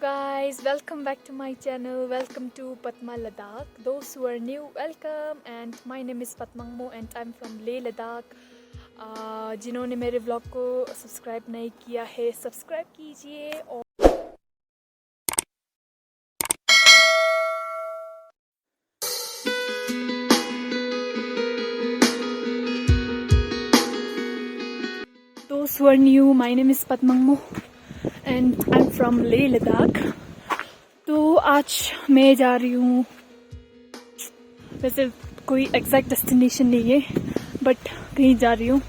guys, welcome back to my channel. Welcome to Patma Ladakh. Those who are new, welcome. And my name is Patmangmo and I'm from Leh Ladakh. जिन्होंने मेरे vlog को subscribe नहीं किया है, subscribe कीजिए। और Those who are new, my name is Patmangmo and I'm from Leh Ladakh. तो आज मैं जा रही हूँ, वैसे कोई एग्जैक्ट डेस्टिनेशन नहीं है बट कहीं जा रही हूँ,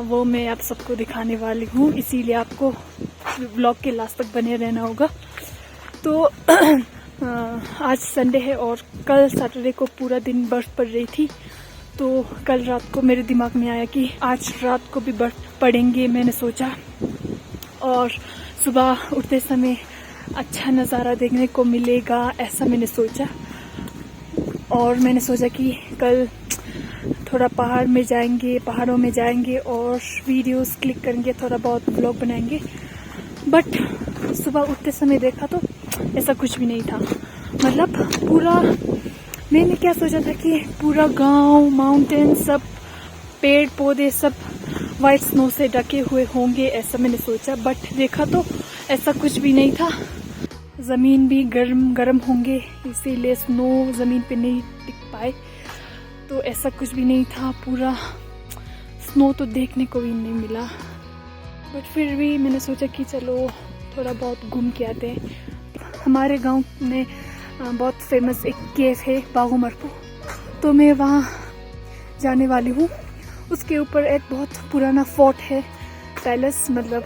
वो मैं आप सबको दिखाने वाली हूँ, इसीलिए आपको व्लॉग के लास्ट तक बने रहना होगा। तो आज संडे है और कल सैटरडे को पूरा दिन बर्फ़ पड़ रही थी, तो कल रात को मेरे दिमाग में आया कि आज रात को भी बर्फ़ पड़ेंगे, मैंने सोचा। और सुबह उठते समय अच्छा नज़ारा देखने को मिलेगा, ऐसा मैंने सोचा। और मैंने सोचा कि कल थोड़ा पहाड़ों में जाएंगे और वीडियोस क्लिक करेंगे, थोड़ा बहुत व्लॉग बनाएंगे। बट सुबह उठते समय देखा तो ऐसा कुछ भी नहीं था। मतलब पूरा, मैंने क्या सोचा था कि पूरा गांव, माउंटेन, सब पेड़ पौधे सब वाइट स्नो से ढके हुए होंगे, ऐसा मैंने सोचा। बट देखा तो ऐसा कुछ भी नहीं था। ज़मीन भी गर्म होंगे, इसीलिए स्नो ज़मीन पे नहीं टिक पाए, तो ऐसा कुछ भी नहीं था। पूरा स्नो तो देखने को भी नहीं मिला। बट फिर भी मैंने सोचा कि चलो थोड़ा बहुत घूम के आते हैं। हमारे गांव में बहुत फेमस एक केव है बागोमरपो, तो मैं वहाँ जाने वाली हूँ। उसके ऊपर एक बहुत पुराना फोर्ट है, पैलेस, मतलब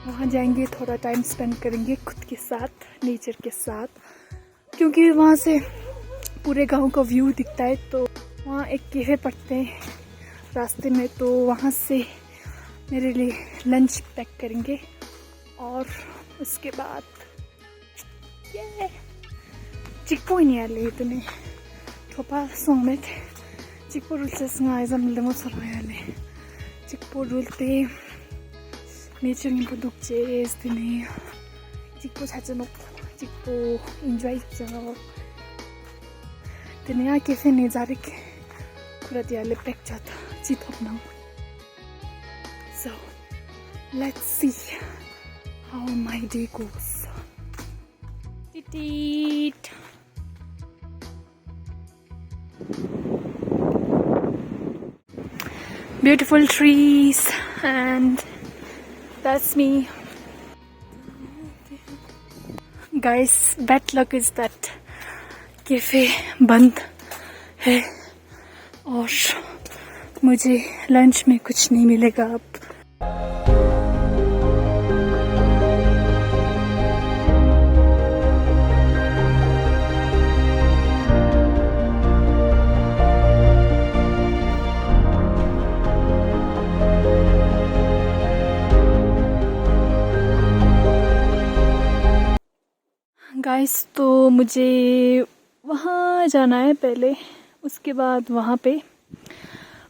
वहाँ जाएंगे, थोड़ा टाइम स्पेंड करेंगे खुद के साथ, नेचर के साथ, क्योंकि वहाँ से पूरे गांव का व्यू दिखता है। तो वहाँ एक कैफे पड़ते हैं रास्ते में, तो वहाँ से मेरे लिए लंच पैक करेंगे। और उसके बाद ये चिक्पो नहीं आले इतने थोपा सॉन्ग में थे चिक्पो रूल से संगाए जमले मो सरायाले चिक्पो रूलते नेचर में दुख चेस दिने चिक्पो छाचे नो चिक्पो एंजॉय करो दिने आके फिर नेजारे के पूरा दियाले पैक जाता चित अपना। So let's see how my day goes. Teet. Beautiful trees and that's me. Guys, bad luck is that cafe बंद है और मुझे लंच में कुछ नहीं मिलेगा अब। गाइस, तो मुझे वहाँ जाना है पहले, उसके बाद वहाँ पे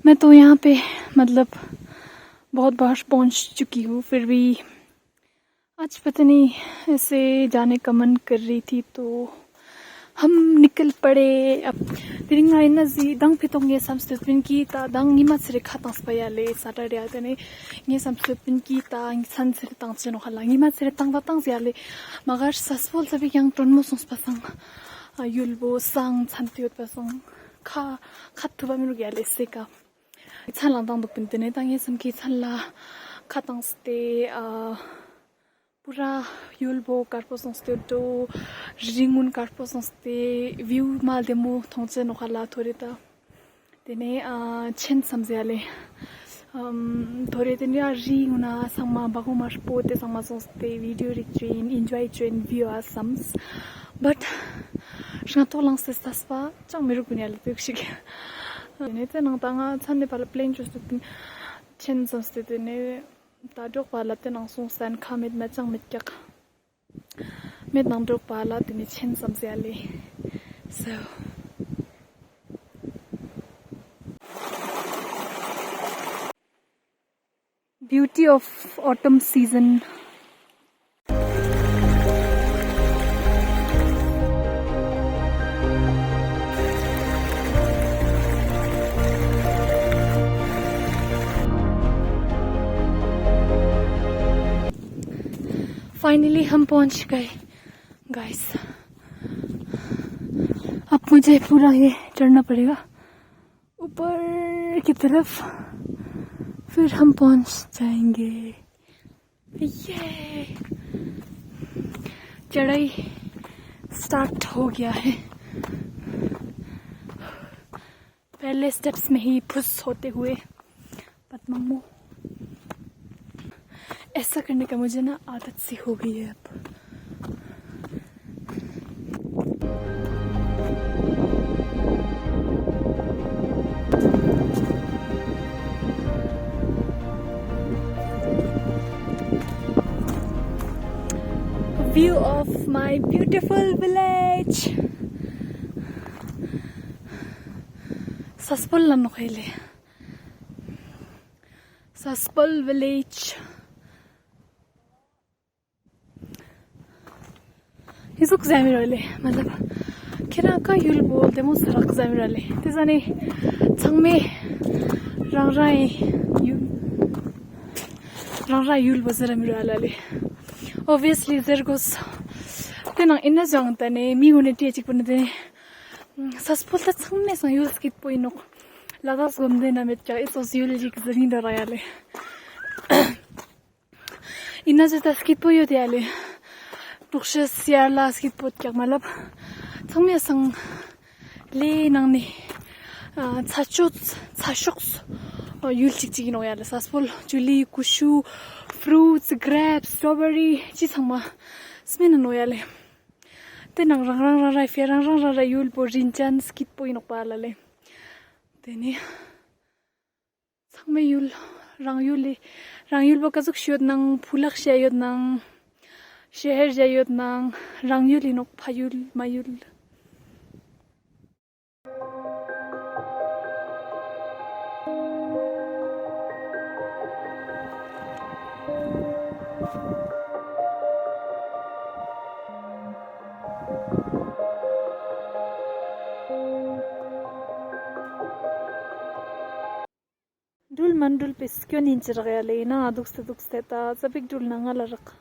मैं तो यहाँ पे मतलब बहुत बार पहुँच चुकी हूँ, फिर भी आज पता नहीं ऐसे जाने का मन कर रही थी, तो हम निकल पड़े। अब तिरिंग आइना जी दंग फितोंगे समस्तुपिन की ता दंग निमा सिरे खातां स्पायाले सैटरडे आते ने ये समस्तुपिन की ता सन सिरे तांग से नोखला निमा सिरे तांग तांग याले मगर ससफुल सभी yang टोनमो सोंस पसंग युलबो सांग छंतियोत पसंग खाथुबा मिरु याले सेका छालां तांग दुपिन तने तांग ये समकी छाला खातां स्ते पूरा युलबो कार्पो संस्ते तो रिंगुन कार्पो संस्ते व्यू माल देमो थोंसे नोखाला थोरेता तेने छेन समझाले थोरे तेने रिंगुना संगमा बागोमार पोते संगमा संस्ते वीडियो रिट्रेन एंजॉय ट्रेन व्यू आसम्स बट शंतो लंगसे सस्पा चांग मेरे कुनियाले पेक्षिक तेने ते नंतांगा छाने पाला प्लेन चुस्ते छेन संस्ते तेने ताजोक पाला ते नंसों सन खामिद में चंग मिट क्या में नंदोक पाला तेने छेन समझाले। So beauty of autumn season. Finally हम पहुंच गए गाइस। अब मुझे पूरा ये चढ़ना पड़ेगा ऊपर की तरफ, फिर हम पहुंच जाएंगे। ये चढ़ाई स्टार्ट हो गया है। पहले स्टेप्स में ही फुस होते हुए पद्मम्मू, ऐसा करने का मुझे ना आदत सी हो गई है अब। View of my beautiful village. Saspol na nukhele. Saspol village. Isuk zamirale. मतलब किरा का युल बोलते मु सरक zamirale. तेजाने चंगमे रंगराय युल बजरा मिराले. Obviously there goes tenang inna jang tane mi hune ti chik pun de saspol ta changme sa yul skit poinok lagas gomde na met cha esos yul jik zani darayale inna jata skit poyo de ale tukshe siarla skit pot kyak malab changme sang le nang ni chashok yul chik chik no yale saspol juli kushu fruits, grapes, strawberry, chisangma smena noyale. Tenang rang rai yul po rinchan skit po inokpala le. Teni sangme yul rang yul po kasuk shiot nang phulak shayot nang sheher jayot nang rang yul inok phayul mayul. Dul mandul piskyo ninchir gayale na dukste ta sabik dul nangala rak.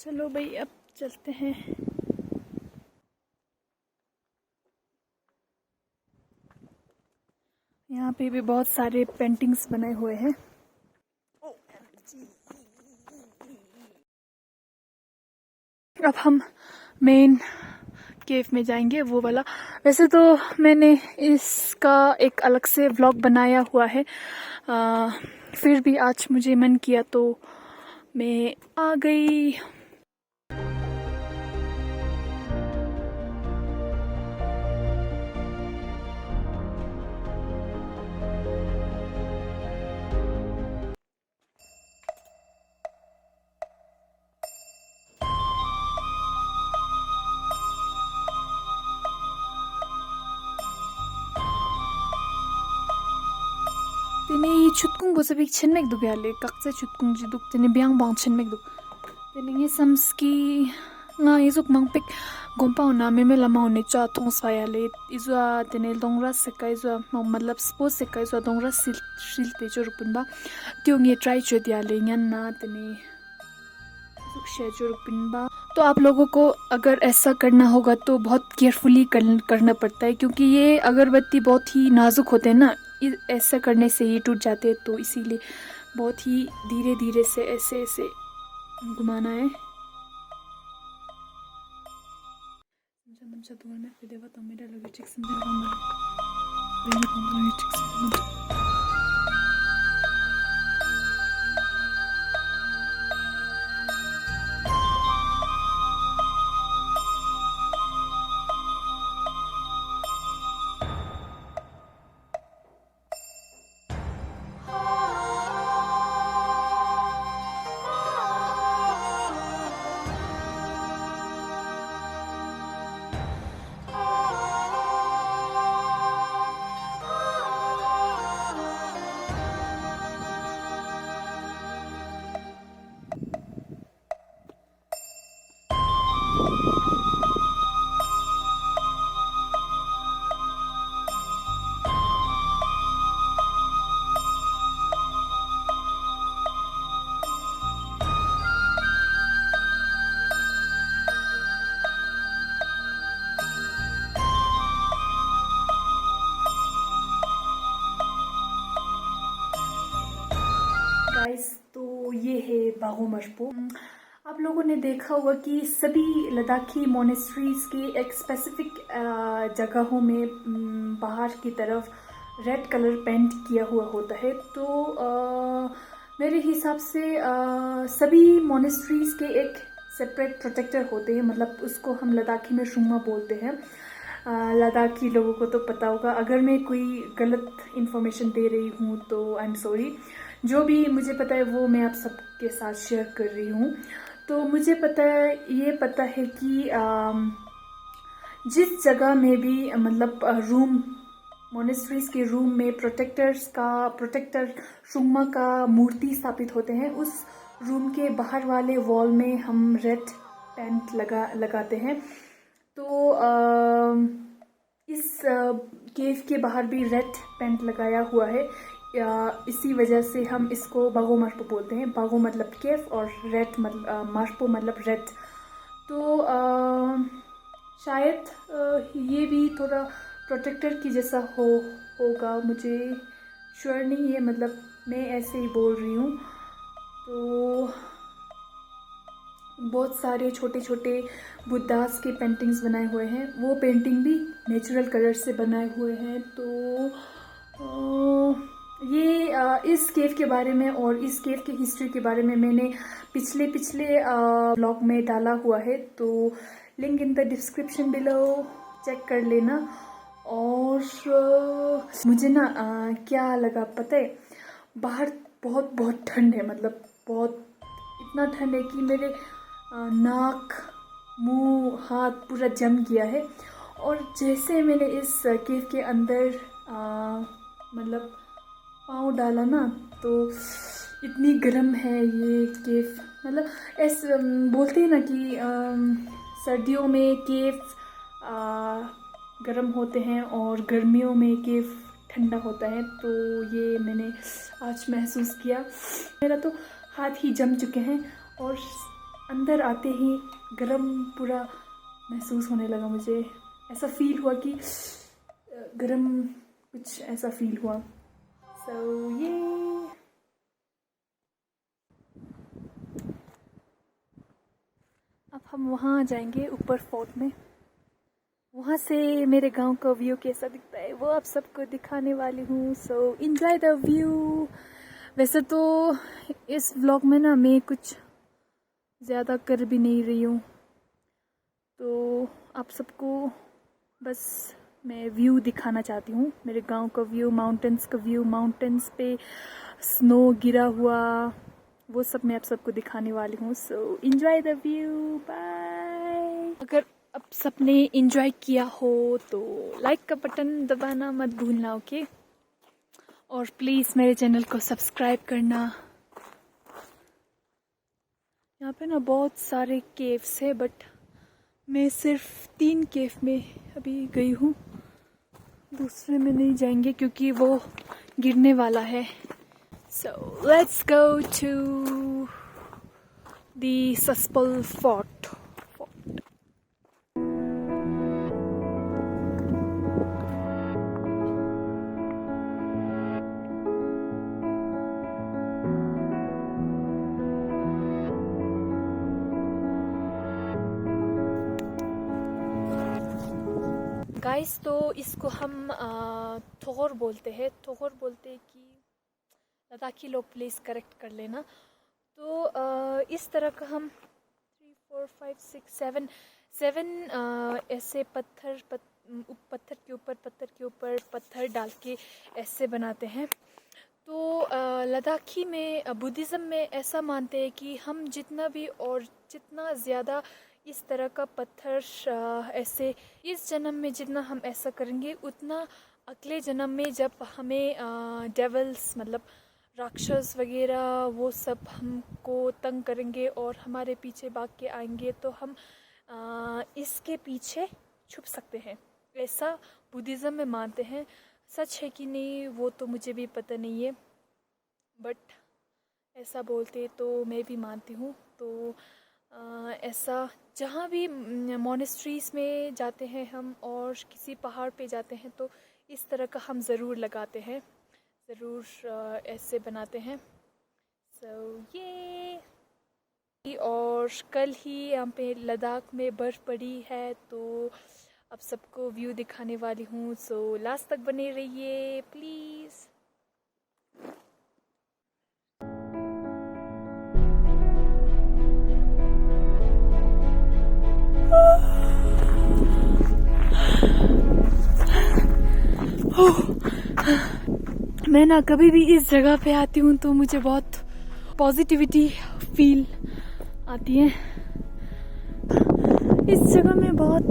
चलो भाई अब चलते हैं। यहाँ पे भी बहुत सारे पेंटिंग्स बने हुए हैं। अब हम मेन केव में जाएंगे, वो वाला। वैसे तो मैंने इसका एक अलग से व्लॉग बनाया हुआ है, फिर भी आज मुझे मन किया तो मैं आ गई। Tini chutkung bo sabik chenmek duk yale kakse chutkung ji duk tini biang bang chenmek duk tini nge samski nga izuk mangpik gompa una meme lama une cha thong swa yale izwa tini dongra seka izwa matlab spose seka izwa dongra sil te chor pun ba tyo nge try chod yale nyan na tini izuk she chor pun ba। तो आप लोगों को अगर ऐसा करना होगा तो बहुत केयरफुली करना पड़ता है, क्योंकि ये अगरबत्ती बहुत ही नाजुक होते हैं ना, ऐसा करने से ये टूट जाते हैं, तो इसीलिए बहुत ही धीरे धीरे से ऐसे ऐसे घुमाना है। बागो मशबो। आप लोगों ने देखा होगा कि सभी लद्दाखी मोनेस्ट्रीज के एक स्पेसिफिक जगहों में बाहर की तरफ रेड कलर पेंट किया हुआ होता है। तो मेरे हिसाब से सभी मोनेस्ट्रीज के एक सेपरेट प्रोटेक्टर होते हैं, मतलब उसको हम लद्दाखी में शुमा बोलते हैं। लद्दाखी लोगों को तो पता होगा, अगर मैं कोई गलत इन्फॉर्मेशन दे रही हूँ तो आई एम सॉरी। जो भी मुझे पता है वो मैं आप सबके साथ शेयर कर रही हूँ। तो मुझे ये पता है कि जिस जगह में भी मतलब रूम मोनेस्ट्रीज के रूम में प्रोटेक्टर शुमा का मूर्ति स्थापित होते हैं, उस रूम के बाहर वाले वॉल में हम रेड पेंट लगाते हैं। तो इस केव के बाहर भी रेड पेंट लगाया हुआ है। इसी वजह से हम इसको बागो मशबो बोलते हैं। बागो मतलब केव और रेड मतलब मशबो मतलब रेड। तो शायद ये भी थोड़ा प्रोटेक्टर की जैसा होगा, मुझे श्योर नहीं है, मतलब मैं ऐसे ही बोल रही हूँ। तो बहुत सारे छोटे छोटे बुद्धास के पेंटिंग्स बनाए हुए हैं, वो पेंटिंग भी नेचुरल कलर से बनाए हुए हैं। तो ये इस केव के बारे में और इस केव की हिस्ट्री के बारे में मैंने पिछले ब्लॉग में डाला हुआ है, तो link in the description below, check कर लेना। और मुझे ना क्या लगा पता है, बाहर बहुत ठंड है, मतलब बहुत इतना ठंड है कि मेरे नाक मुंह हाथ पूरा जम गया है। और जैसे मैंने इस केव के अंदर मतलब पाँव डाला ना, तो इतनी गर्म है ये केव। मतलब ऐसे बोलते हैं ना कि सर्दियों में केव गर्म होते हैं और गर्मियों में केव ठंडा होता है। तो ये मैंने आज महसूस किया, मेरा तो हाथ ही जम चुके हैं और अंदर आते ही गर्म पूरा महसूस होने लगा। मुझे ऐसा फील हुआ कि गर्म कुछ ऐसा फील हुआ। सो ये अब हम वहाँ जाएंगे ऊपर फोर्ट में, वहाँ से मेरे गांव का व्यू कैसा दिखता है वो आप सबको दिखाने वाली हूँ। So enjoy the view. वैसे तो इस व्लॉग में ना मैं कुछ ज़्यादा कर भी नहीं रही हूँ, तो आप सबको बस मैं व्यू दिखाना चाहती हूँ, मेरे गांव का व्यू, माउंटेन्स का व्यू, माउंटेन्स पे स्नो गिरा हुआ, वो सब मैं आप सबको दिखाने वाली हूँ। So enjoy the view, bye. अगर अब सबने एंजॉय किया हो तो लाइक का बटन दबाना मत भूलना, ओके? और प्लीज़ मेरे चैनल को सब्सक्राइब करना। यहाँ पे ना बहुत सारे केव्स है, बट मैं सिर्फ 3 केव में अभी गई हूँ, दूसरे में नहीं जाएंगे क्योंकि वो गिरने वाला है। So let's go to the सस्पल फोर्ट। गाइस, तो इसको हम थोर बोलते हैं, कि लद्दाखी लोग प्लीज़ करेक्ट कर लेना। तो इस तरह का हम 3 4 5 6 7 ऐसे पत्थर के ऊपर पत्थर डाल के ऐसे बनाते हैं। तो लद्दाखी में बुद्धिज़्म में ऐसा मानते हैं कि हम जितना ज़्यादा इस तरह का पत्थर ऐसे इस जन्म में जितना हम ऐसा करेंगे, उतना अगले जन्म में जब हमें डेवल्स मतलब राक्षस वगैरह वो सब हमको तंग करेंगे और हमारे पीछे भाग के आएंगे, तो हम इसके पीछे छुप सकते हैं, ऐसा बुद्धिज़्म में मानते हैं। सच है कि नहीं वो तो मुझे भी पता नहीं है, बट ऐसा बोलते तो मैं भी मानती हूँ। तो ऐसा जहाँ भी मोनेस्ट्रीज़ में जाते हैं हम और किसी पहाड़ पे जाते हैं, तो इस तरह का हम ज़रूर लगाते हैं, ज़रूर ऐसे बनाते हैं। सो ये और कल ही यहाँ पे लद्दाख में बर्फ़ पड़ी है, तो अब सबको व्यू दिखाने वाली हूँ। सो लास्ट तक बने रहिए प्लीज़। मैं ना कभी भी इस जगह पे आती हूँ तो मुझे बहुत पॉजिटिविटी फील आती है। इस जगह में बहुत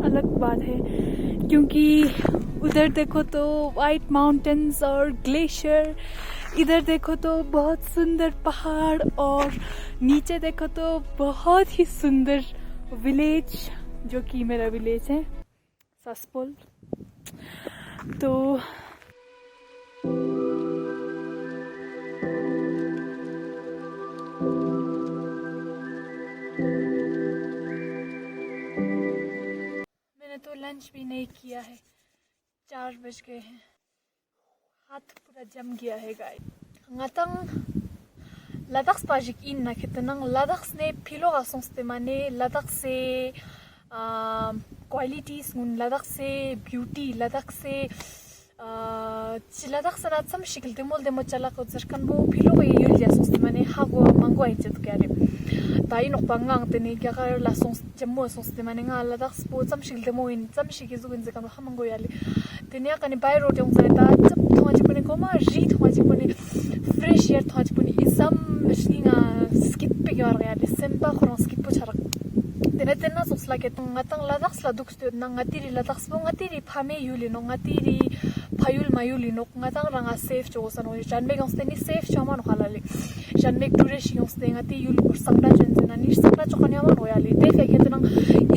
अलग बात है, क्योंकि उधर देखो तो वाइट माउंटेन्स और ग्लेशियर, इधर देखो तो बहुत सुंदर पहाड़, और नीचे देखो तो बहुत ही सुंदर विलेज, जो कि मेरा विलेज है सस्पोल। तो मैंने तो लंच भी नहीं किया है, 4 बज गए हैं, हाथ पूरा जम गया है गाय। ngatang ladak spajik in na kitanang ladak ne philo asong ste mane ladak se qualities ngun ladak se beauty ladak se ladak sana sam shikil demol demo chala ko zarkan bo philo ko yul ja song ste mane hago mango ai chet kyare tai nok pangang tene kya kar la song jemmo song ste mane nga ladak spo sam shikil demo in sam shiki zu gun zakam hamango yale tene kani bai ro jong sa ta chap thwa ji pone ko ma ri thwa ji pone fresh air thwa ji pone isam machine skip pe yar yale semba khron skip po charak tene tena sos la ke ngatang ladak sla duk stu na ngatiri ladak spo ngatiri phame yuli no ngatiri phayul mayuli no ngatang ranga safe jo san no jan me gong steni safe chama no khalale jan me duration yong ste ngati yul kur sangda jen jena ni sangda chokanya ma no yale te fe ke tena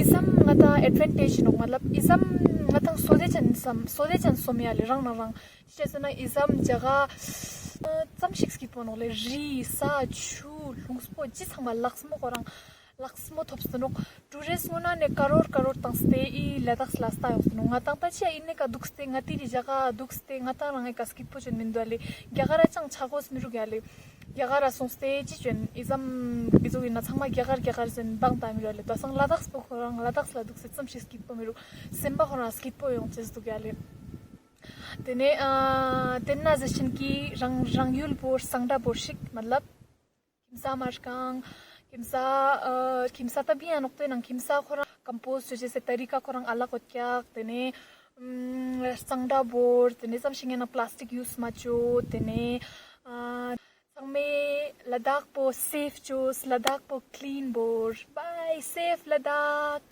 isam ngata advantage no matlab isam ngatang sode chan somyale rang na rang chesena isam jaga sam shik skip no le ri sa chu lungspo ji sama laksmo korang laksmo thopsno tourist mona ne karor tang stay I ladak lasta yosno ngatang ta chia inne ka dukste ngati ri jaga dukste ngata rang ka skip po chen mindwale gyagara chang chagos miru gyale gyagara song stay ji chen isam bizu ina changma gyagar zen bang ta miru le to sang ladak spo korang ladak la dukste sam shik skip po miru semba khona skip po yong ches du gyale tene tenna zeshin ki rang yul por sangda borshik matlab kimsa markang kimsa tabi anokte nang kimsa khora compose jese tarika khorang ala ko kya tene sangda bor tene sam shingena plastic use macho tene sangme ladak po safe juice ladak po clean bor bye safe ladak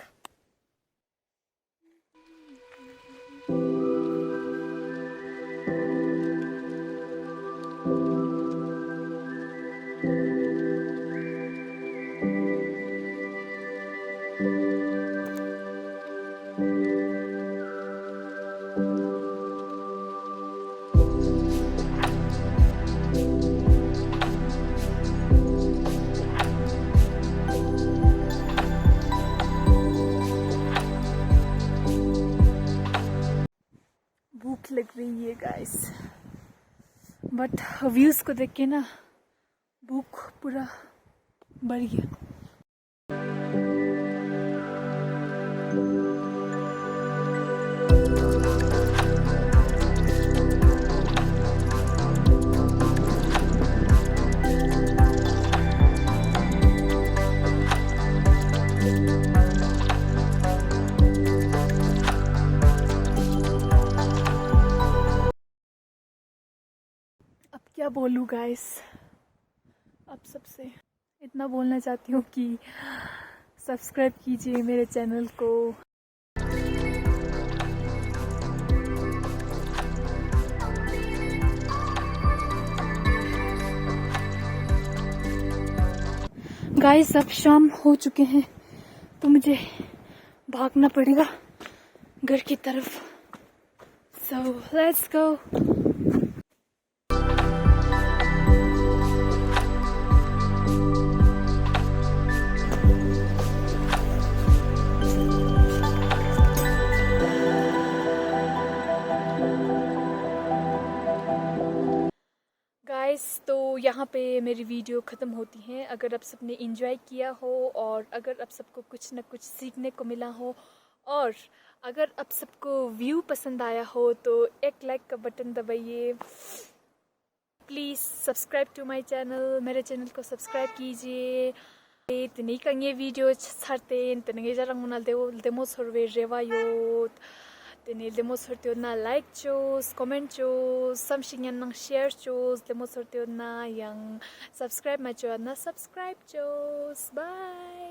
लग रही है guys, but views को देख के ना भूख पूरा बढ़ गया। क्या बोलूँ गाइस, अब सबसे इतना बोलना चाहती हूँ कि सब्सक्राइब कीजिए मेरे चैनल को। गाइस अब शाम हो चुके हैं तो मुझे भागना पड़ेगा घर की तरफ। सो लेट्स गो। गाइस, तो यहाँ पे मेरी वीडियो ख़त्म होती है। अगर आप सबने इंजॉय किया हो और अगर आप सबको कुछ ना कुछ सीखने को मिला हो और अगर आप सबको व्यू पसंद आया हो तो एक लाइक का बटन दबाइए। Please subscribe to my channel, मेरे चैनल को सब्सक्राइब कीजिए। Tini kang ye video charten tini jarang munal demo survey reva yot tini demo sorteo na like chos comment chos something yan nang share chos demo sorteo na yang subscribe ma cho na subscribe chos. Bye.